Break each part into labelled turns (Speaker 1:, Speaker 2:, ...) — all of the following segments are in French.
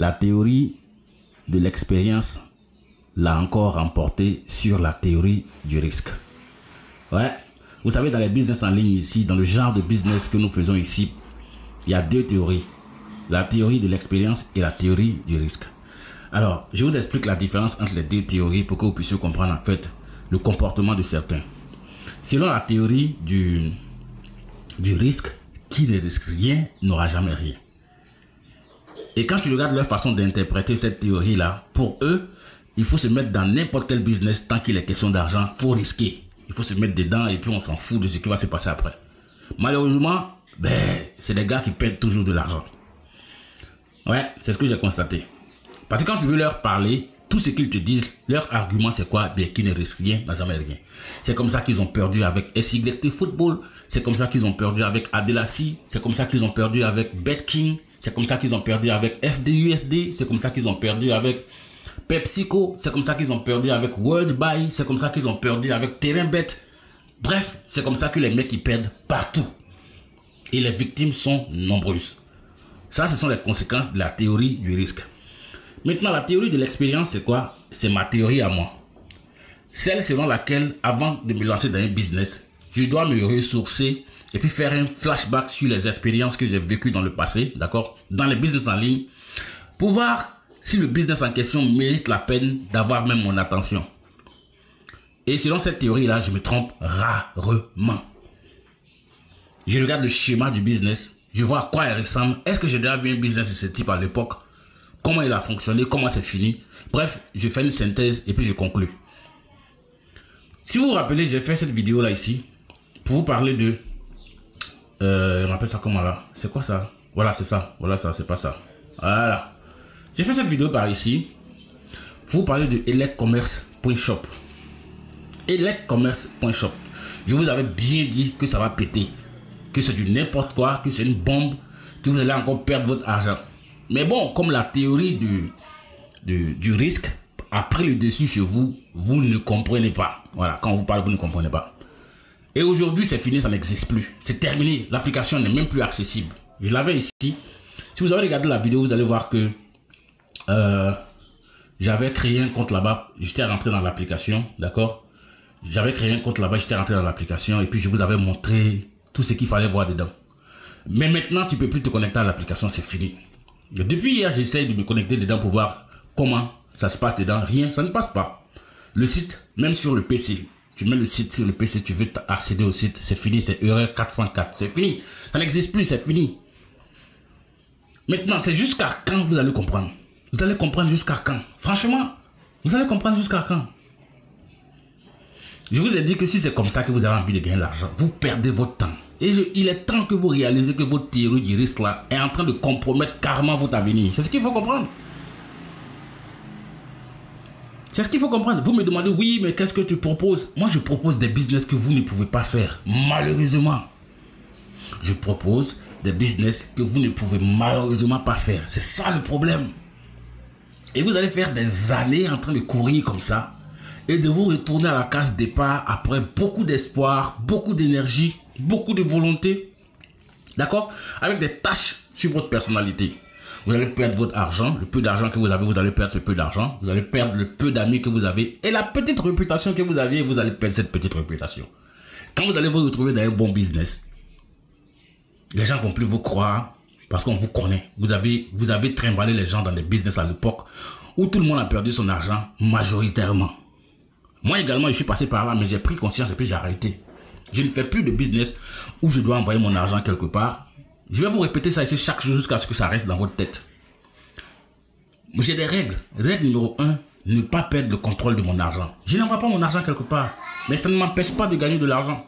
Speaker 1: la théorie de l'expérience l'a encore remporté sur la théorie du risque. Ouais, vous savez, dans les business en ligne ici, dans le genre de business que nous faisons ici, il y a deux théories. La théorie de l'expérience et la théorie du risque. Alors, je vous explique la différence entre les deux théories pour que vous puissiez comprendre en fait le comportement de certains. Selon la théorie du risque, qui ne risque rien n'aura jamais rien. Et quand tu regardes leur façon d'interpréter cette théorie-là, pour eux, il faut se mettre dans n'importe quel business tant qu'il est question d'argent, il faut risquer. Il faut se mettre dedans et puis on s'en fout de ce qui va se passer après. Malheureusement, c'est des gars qui perdent toujours de l'argent. Ouais, c'est ce que j'ai constaté. Parce que quand tu veux leur parler, tout ce qu'ils te disent, leur argument c'est quoi? Bien, qui ne risque rien, n'a jamais rien. C'est comme ça qu'ils ont perdu avec SYT Football, c'est comme ça qu'ils ont perdu avec Adelassi, c'est comme ça qu'ils ont perdu avec BetKing, c'est comme ça qu'ils ont perdu avec FDUSD, c'est comme ça qu'ils ont perdu avec PepsiCo, c'est comme ça qu'ils ont perdu avec WorldBuy, c'est comme ça qu'ils ont perdu avec TerrainBet. Bref, c'est comme ça que les mecs ils perdent partout. Et les victimes sont nombreuses. Ça, ce sont les conséquences de la théorie du risque. Maintenant, la théorie de l'expérience, c'est quoi? C'est ma théorie à moi. Celle selon laquelle, avant de me lancer dans un business, je dois me ressourcer et puis faire un flashback sur les expériences que j'ai vécues dans le passé, d'accord? Dans les business en ligne, pour voir si le business en question mérite la peine d'avoir même mon attention. Et selon cette théorie-là, je me trompe rarement. Je regarde le schéma du business, je vois à quoi il ressemble. Est-ce que j'ai déjà vu un business de ce type à l'époque? Comment il a fonctionné? Comment c'est fini? Bref, je fais une synthèse et puis je conclue. Si vous vous rappelez, j'ai fait cette vidéo-là ici pour vous parler de... on appelle ça comment là? C'est quoi ça? Voilà, c'est ça. Voilà ça, c'est pas ça. Voilà. J'ai fait cette vidéo par ici pour vous parler de electcommerce.shop. Electcommerce.shop. Je vous avais bien dit que ça va péter. Que c'est du n'importe quoi, que c'est une bombe, que vous allez encore perdre votre argent. Mais bon, comme la théorie du risque a pris le dessus sur vous, vous ne comprenez pas. Voilà, quand on vous parle, vous ne comprenez pas. Et aujourd'hui, c'est fini, ça n'existe plus. C'est terminé, l'application n'est même plus accessible. Je l'avais ici. Si vous avez regardé la vidéo, vous allez voir que j'avais créé un compte là-bas. J'étais rentré dans l'application, d'accord? J'avais créé un compte là-bas, j'étais rentré dans l'application et puis je vous avais montré tout ce qu'il fallait voir dedans. Mais maintenant, tu ne peux plus te connecter à l'application, c'est fini. Depuis hier, j'essaie de me connecter dedans pour voir comment ça se passe dedans. Rien, ça ne passe pas. Le site, même sur le PC, tu mets le site sur le PC, tu veux accéder au site, c'est fini, c'est erreur 404, c'est fini. Ça n'existe plus, c'est fini. Maintenant, c'est jusqu'à quand vous allez comprendre? Vous allez comprendre jusqu'à quand? Franchement, vous allez comprendre jusqu'à quand? Je vous ai dit que si c'est comme ça que vous avez envie de gagner l'argent, vous perdez votre temps. Et il est temps que vous réalisez que votre théorie du risque là est en train de compromettre carrément votre avenir. C'est ce qu'il faut comprendre. C'est ce qu'il faut comprendre. Vous me demandez, oui, mais qu'est-ce que tu proposes? Moi, je propose des business que vous ne pouvez pas faire. Malheureusement. Je propose des business que vous ne pouvez malheureusement pas faire. C'est ça le problème. Et vous allez faire des années en train de courir comme ça et de vous retourner à la case départ après beaucoup d'espoir, beaucoup d'énergie, beaucoup de volonté, d'accord, avec des tâches sur votre personnalité. Vous allez perdre votre argent, le peu d'argent que vous avez, vous allez perdre ce peu d'argent, vous allez perdre le peu d'amis que vous avez et la petite réputation que vous aviez, vous allez perdre cette petite réputation. Quand vous allez vous retrouver dans un bon business, les gens ne vont plus vous croire parce qu'on vous connaît. Vous avez trimballé les gens dans des business à l'époque où tout le monde a perdu son argent majoritairement. Moi également, je suis passé par là, mais j'ai pris conscience et puis j'ai arrêté. Je ne fais plus de business où je dois envoyer mon argent quelque part. Je vais vous répéter ça ici chaque jour jusqu'à ce que ça reste dans votre tête. J'ai des règles. Règle numéro 1, ne pas perdre le contrôle de mon argent. Je n'envoie pas mon argent quelque part, mais ça ne m'empêche pas de gagner de l'argent.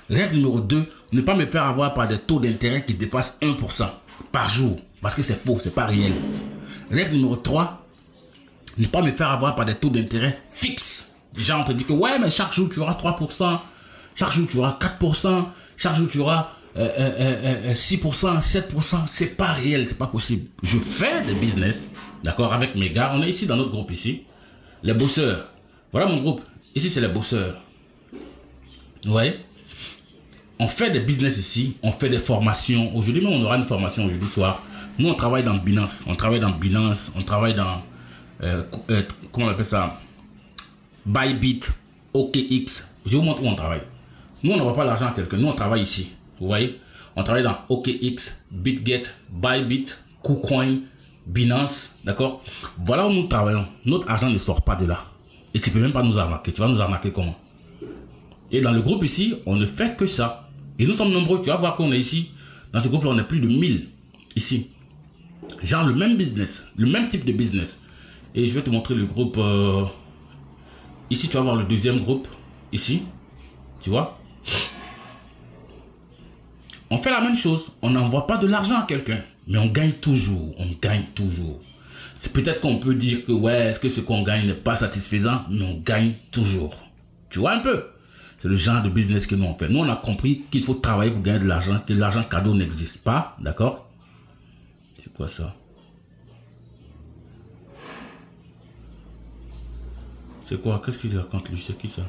Speaker 1: Règle numéro 2, ne pas me faire avoir par des taux d'intérêt qui dépassent 1% par jour. Parce que c'est faux, c'est pas réel. Règle numéro 3, ne pas me faire avoir par des taux d'intérêt fixes. Les gens ont te dit que ouais, mais chaque jour tu auras 3%, chaque jour tu auras 4%, chaque jour tu auras 6%, 7%. C'est pas réel, c'est pas possible. Je fais des business, d'accord, avec mes gars. On est ici dans notre groupe ici. Les bosseurs. Voilà mon groupe. Ici, c'est les bosseurs. Vous voyez? On fait des business ici, on fait des formations. Aujourd'hui même, on aura une formation aujourd'hui soir Nous, on travaille dans Binance. On travaille dans Binance. On travaille dans... comment on appelle ça? Bybit, OKX. Je vous montre où on travaille. Nous, on n'envoie pas l'argent à quelqu'un. Nous, on travaille ici. Vous voyez? On travaille dans OKX, BitGet, Bybit, KuCoin, Binance. D'accord? Voilà où nous travaillons. Notre argent ne sort pas de là. Et tu ne peux même pas nous arnaquer. Tu vas nous arnaquer comment? Et dans le groupe ici, on ne fait que ça. Et nous sommes nombreux. Tu vas voir qu'on est ici. Dans ce groupe-là, on est plus de 1000 ici. Genre le même business, le même type de business. Et je vais te montrer le groupe. Ici, tu vas voir le deuxième groupe. Ici. Tu vois? On fait la même chose. On n'envoie pas de l'argent à quelqu'un. Mais on gagne toujours. On gagne toujours. C'est peut-être qu'on peut dire que ouais, est-ce que ce qu'on gagne n'est pas satisfaisant? Mais on gagne toujours. Tu vois un peu? C'est le genre de business que nous on fait. Nous, on a compris qu'il faut travailler pour gagner de l'argent, que l'argent cadeau n'existe pas. D'accord? C'est quoi ça? C'est quoi? Qu'est-ce qu'il raconte lui? C'est qui ça?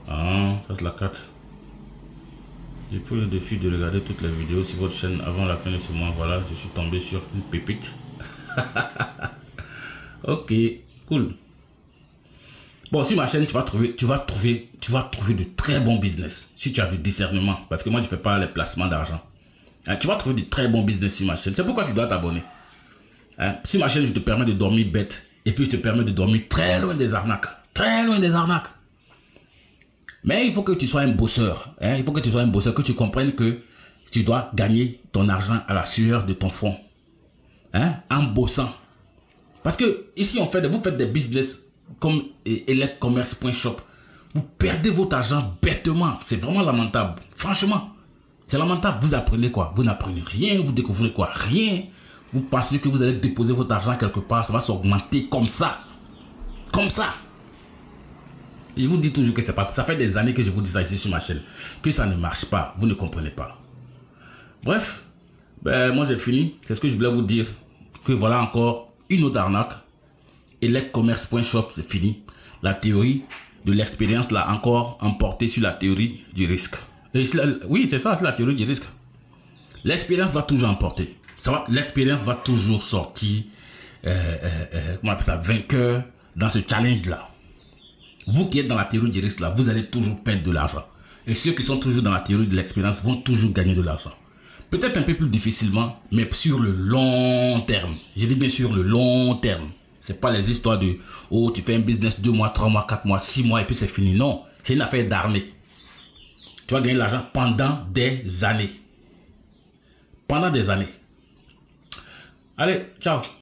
Speaker 1: Ah, ça c'est la carte. J'ai pris le défi de regarder toutes les vidéos sur votre chaîne avant la fin de ce mois. Voilà, je suis tombé sur une pépite. Ok, cool. Bon, sur ma chaîne, tu vas trouver de très bons business. Si tu as du discernement. Parce que moi, je ne fais pas les placements d'argent. Hein, tu vas trouver de très bons business sur ma chaîne. C'est pourquoi tu dois t'abonner. Hein, sur ma chaîne, je te permets de dormir bête. Et puis, je te permets de dormir très loin des arnaques. Très loin des arnaques. Mais il faut que tu sois un bosseur. Hein, il faut que tu sois un bosseur, que tu comprennes que tu dois gagner ton argent à la sueur de ton front. Hein, en bossant. Parce que ici, vous faites des business comme electcommerce.shop. Vous perdez votre argent bêtement. C'est vraiment lamentable. Franchement, c'est lamentable. Vous apprenez quoi? Vous n'apprenez rien. Vous découvrez quoi? Rien. Vous pensez que vous allez déposer votre argent quelque part. Ça va s'augmenter comme ça. Comme ça. Je vous dis toujours que c'est pas... Ça fait des années que je vous dis ça ici sur ma chaîne. Que ça ne marche pas. Vous ne comprenez pas. Bref. Ben, moi j'ai fini. C'est ce que je voulais vous dire. Que voilà encore une autre arnaque. Electcommerce.shop, c'est fini. La théorie de l'expérience l'a encore emporté sur la théorie du risque. Et oui, c'est ça, la théorie du risque. L'expérience va toujours emporter. L'expérience va toujours sortir, comment on appelle ça, vainqueur dans ce challenge-là. Vous qui êtes dans la théorie du risque, là, vous allez toujours perdre de l'argent. Et ceux qui sont toujours dans la théorie de l'expérience vont toujours gagner de l'argent. Peut-être un peu plus difficilement, mais sur le long terme. Je dis bien sur le long terme. C'est pas les histoires de « Oh, tu fais un business 2 mois, 3 mois, 4 mois, 6 mois et puis c'est fini. » Non, c'est une affaire d'armée. Tu vas gagner de l'argent pendant des années. Pendant des années. Allez, ciao.